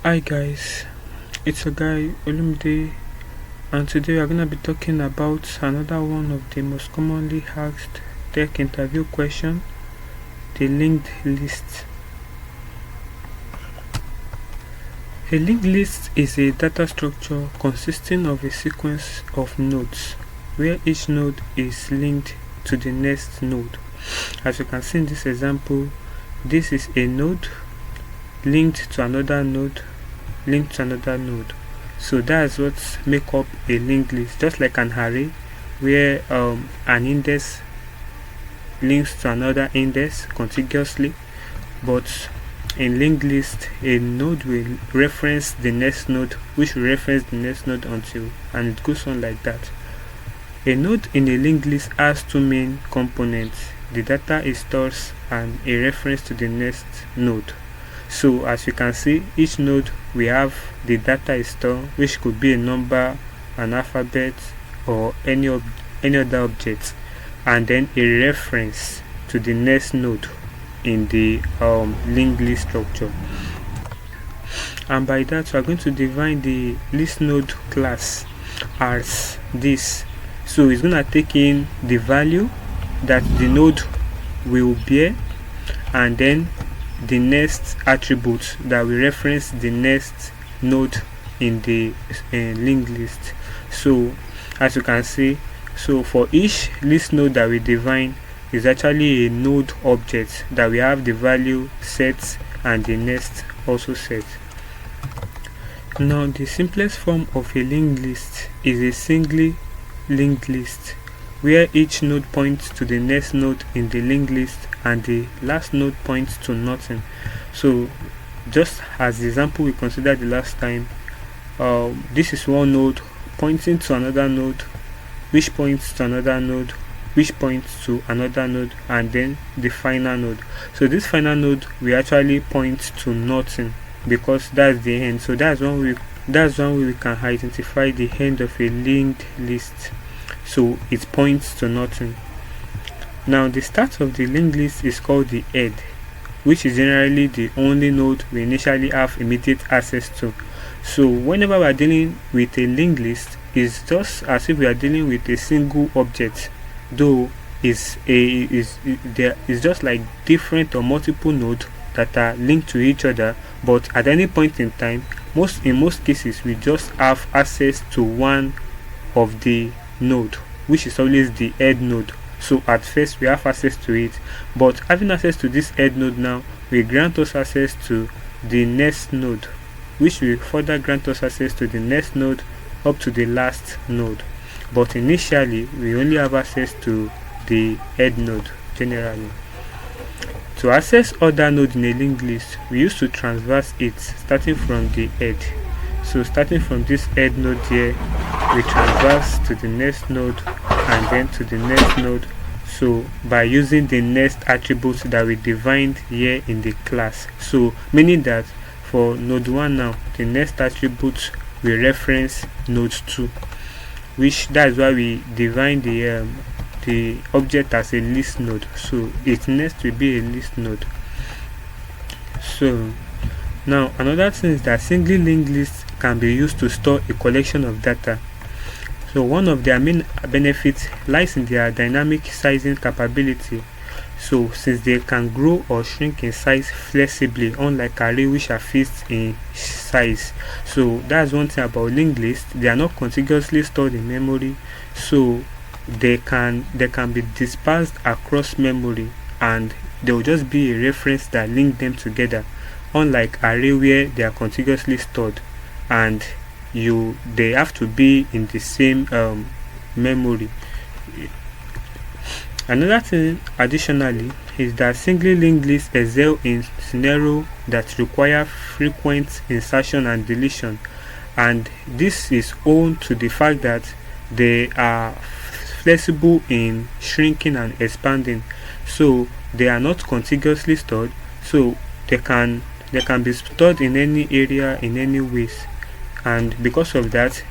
Hi guys, it's a guy Olumide, and today we are going to be talking about another one of the most commonly asked tech interview question, the linked list. A linked list is a data structure consisting of a sequence of nodes where each node is linked to the next node. As you can see in this example, this is a node linked to another node linked to another node. So that's what make up a linked list, just like an array where an index links to another index contiguously. But in linked list, a node will reference the next node, which will reference the next node until, and it goes on like that. A node in a linked list has two main components: the data it stores and a reference to the next node. So as you can see, each node we have the data is stored, which could be a number, an alphabet, or any other object, and then a reference to the next node in the linked list structure. And by that, we are going to define the list node class as this. So it's going to take in the value that the node will bear, and then the next attribute that will reference the next node in the linked list. So as you can see, so for each list node that we define is actually a node object that we have the value set and the next also set. Now the simplest form of a linked list is a singly linked list, where each node points to the next node in the linked list and the last node points to nothing. So just as the example we considered the last time, this is one node pointing to another node, which points to another node, which points to another node, and then the final node. So this final node will actually point to nothing because that's the end. So that's one way we can identify the end of a linked list. So it points to nothing. Now the start of the linked list is called the head, which is generally the only node we initially have immediate access to. So whenever we are dealing with a linked list, it's just as if we are dealing with a single object, though it's just like different or multiple nodes that are linked to each other, but at any point in time, in most cases we just have access to one of the node, which is always the head node. So at first we have access to it, but having access to this head node now will grant us access to the next node, which will further grant us access to the next node up to the last node. But initially we only have access to the head node generally. To access other nodes in a linked list, we used to transverse it starting from the head. So starting from this head node here, we transverse to the next node and then to the next node. So by using the next attributes that we defined here in the class, so meaning that for node 1 now, the next attribute will reference node 2, which that's why we define the object as a list node. So its next will be a list node. So now another thing is that singly linked lists can be used to store a collection of data. So one of their main benefits lies in their dynamic sizing capability. So since they can grow or shrink in size flexibly, unlike array which are fixed in size. So that's one thing about linked lists. They are not contiguously stored in memory, so they can be dispersed across memory, and there will just be a reference that link them together, unlike array where they are contiguously stored and they have to be in the same memory. Another thing additionally is that singly linked lists excel in scenarios that require frequent insertion and deletion, and this is owed to the fact that they are flexible in shrinking and expanding. So they are not contiguously stored, so they can be stored in any area in any ways, and because of that,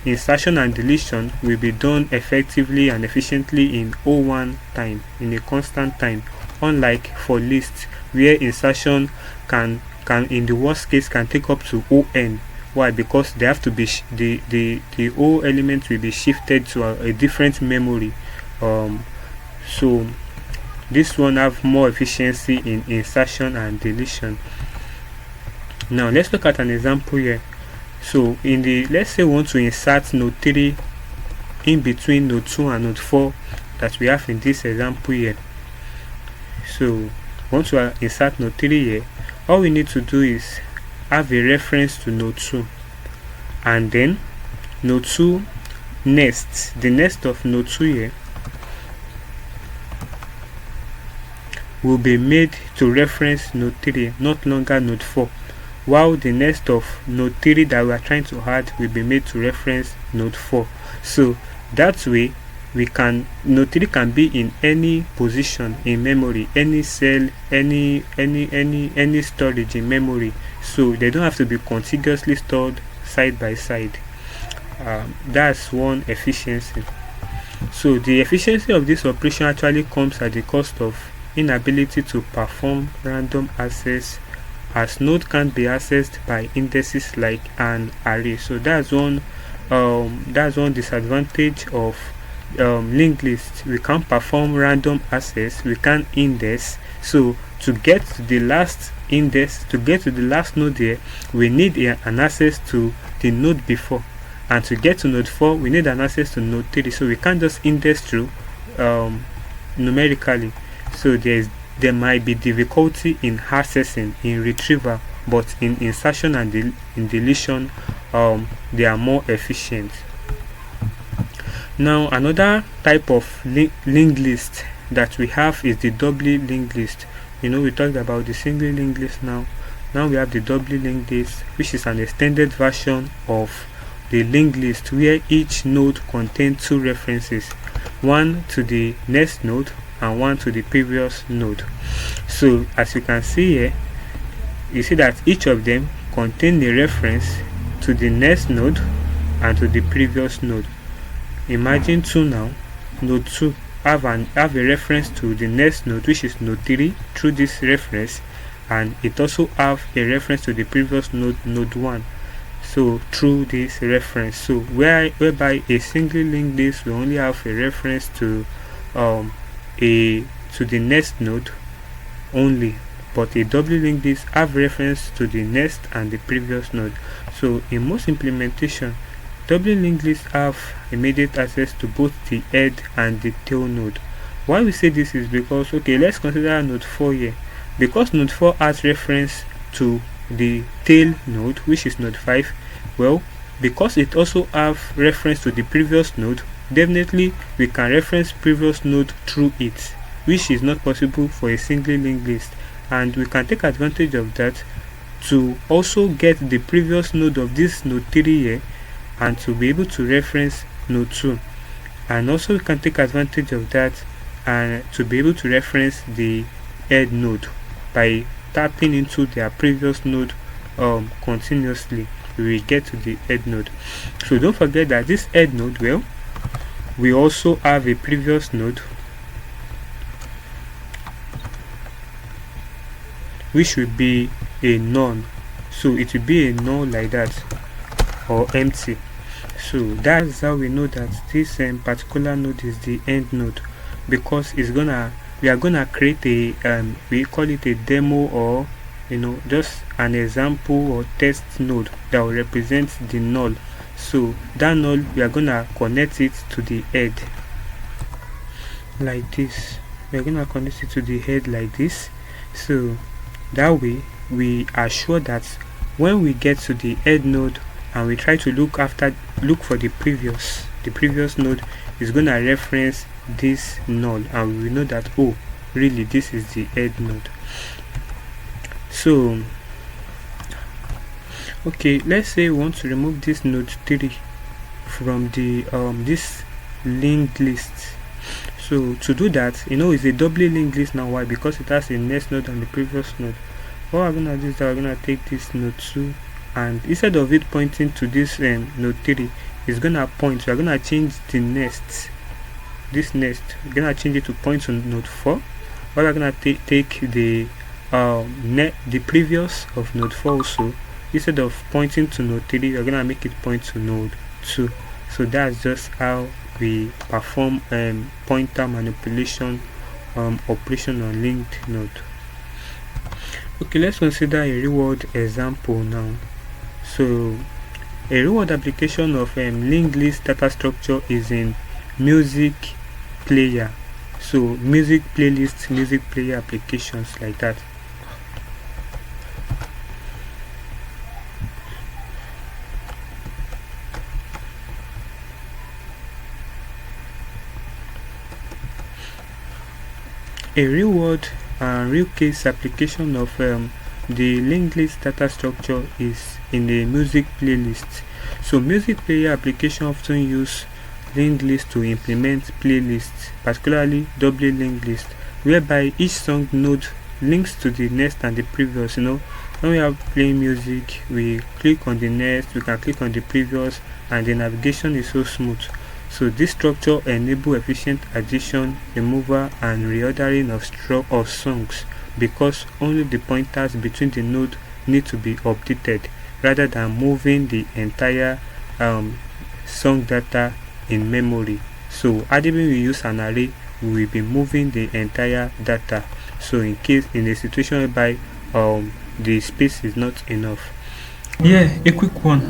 insertion and deletion will be done effectively and efficiently in O1 time, in a constant time, unlike for lists where insertion can can, in the worst case, can take up to on. Why? Because they have to be the O element will be shifted to a different memory. So this one have more efficiency in insertion and deletion. Now let's look at an example here. So in the, let's say we want to insert node 3 in between node 2 and node 4 that we have in this example here. So we want to insert node 3 here. All we need to do is have a reference to node 2, and then node 2 next, the next of node 2 here will be made to reference node 3, not longer node 4, while the next of node 3 that we are trying to add will be made to reference node 4. So that way we can, node 3 can be in any position in memory, any cell, any storage in memory, so they don't have to be contiguously stored side by side. That's one efficiency. So the efficiency of this operation actually comes at the cost of inability to perform random access, as node can't be accessed by indices like an array. So that's one disadvantage of linked list. We can't perform random access, we can't index. So to get to the last index, to get to the last node there, we need an access to the node before, and to get to node 4 we need an access to node 3. So we can't just index through numerically. So there might be difficulty in accessing, in retrieval, but in insertion and in deletion they are more efficient. Now another type of linked list that we have is the doubly linked list. We talked about the singly linked list. Now we have the doubly linked list, which is an extended version of the linked list where each node contains two references, one to the next node and one to the previous node. So as you can see here, you see that each of them contain a reference to the next node and to the previous node. Imagine 2 now, node 2 have a reference to the next node, which is node 3, through this reference, and it also have a reference to the previous node, node 1, so through this reference. So whereby a single linked list will only have a reference to the next node only, but a doubly linked list have reference to the next and the previous node. So in most implementation, doubly linked lists have immediate access to both the head and the tail node. Why we say this is because, okay, let's consider node 4 here. Because node 4 has reference to the tail node, which is node 5, well, because it also have reference to the previous node, definitely we can reference previous node through it, which is not possible for a single linked list. And we can take advantage of that to also get the previous node of this node 3 here, and to be able to reference node 2. And also we can take advantage of that and to be able to reference the head node by tapping into their previous node continuously. We will get to the head node. So don't forget that this head node, well, we also have a previous node which will be a null. So it will be a null like that, or empty. So that's how we know that this particular node is the end node, because we are gonna create a we call it a demo, or just an example or test node that will represent the null. So that null, we are gonna connect it to the head like this. We are gonna connect it to the head like this. So that way we are sure that when we get to the head node and we try to look for the previous node, is gonna reference this null, and we know that, oh, really, this is the head node. So okay, let's say we want to remove this node 3 from the this linked list. So to do that, it's a doubly linked list now. Why? Because it has a next node and the previous node. What we're gonna do is that we're gonna take this node 2, and instead of it pointing to this node 3, it's gonna point. We're gonna change the next. This next, we're gonna change it to point to node 4. We're gonna take the the previous of node 4 also. Instead of pointing to node 3, we're gonna make it point to node 2. So that's just how we perform pointer manipulation operation on linked node. Okay, let's consider a reward example now. So a reward application of linked list data structure is in music player. So music playlist, music player applications like that. A real-world real case application of the linked list data structure is in the music playlist. So music player application often use linked list to implement playlists, particularly doubly linked list, whereby each song node links to the next and the previous. When we are playing music, we click on the next, we can click on the previous, and the navigation is so smooth. So this structure enable efficient addition, removal, and reordering of songs, because only the pointers between the nodes need to be updated rather than moving the entire song data in memory. So when we use an array, we will be moving the entire data. So in a situation whereby the space is not enough. Yeah, a quick one.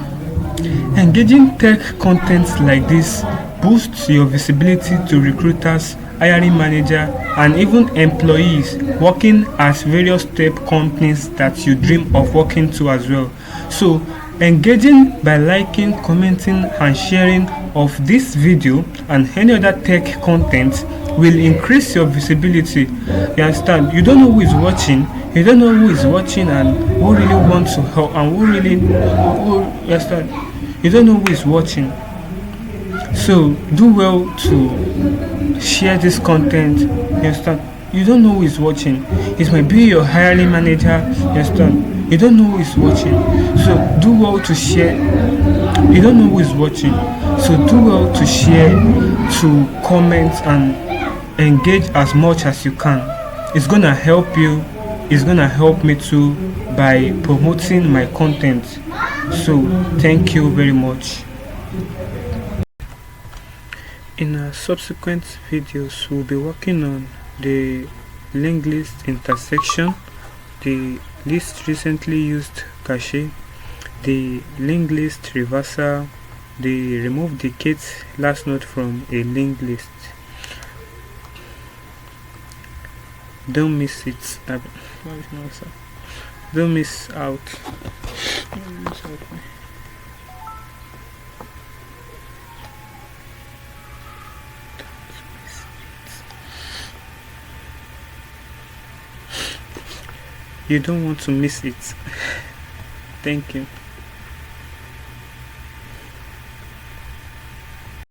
Engaging tech content like this boosts your visibility to recruiters, hiring manager, and even employees working at various tech companies that you dream of working to as well. So engaging by liking, commenting, and sharing of this video and any other tech content will increase your visibility. You understand? You don't know who is watching. You don't know who is watching and who really wants to help and who you understand? You don't know who is watching. So do well to share this content. You understand? You don't know who is watching. It might be your hiring manager. You understand? You don't know who is watching. So do well to share. You don't know who is watching. So do well to share, to comment, and engage as much as you can. It's gonna help you. It's gonna help me too by promoting my content. So thank you very much. In our subsequent videos, we'll be working on the linked list intersection, the list recently used cache, the linked list reversal, the remove decades last node from a linked list. Don't miss it. Don't miss out. You don't want to miss it. Thank you.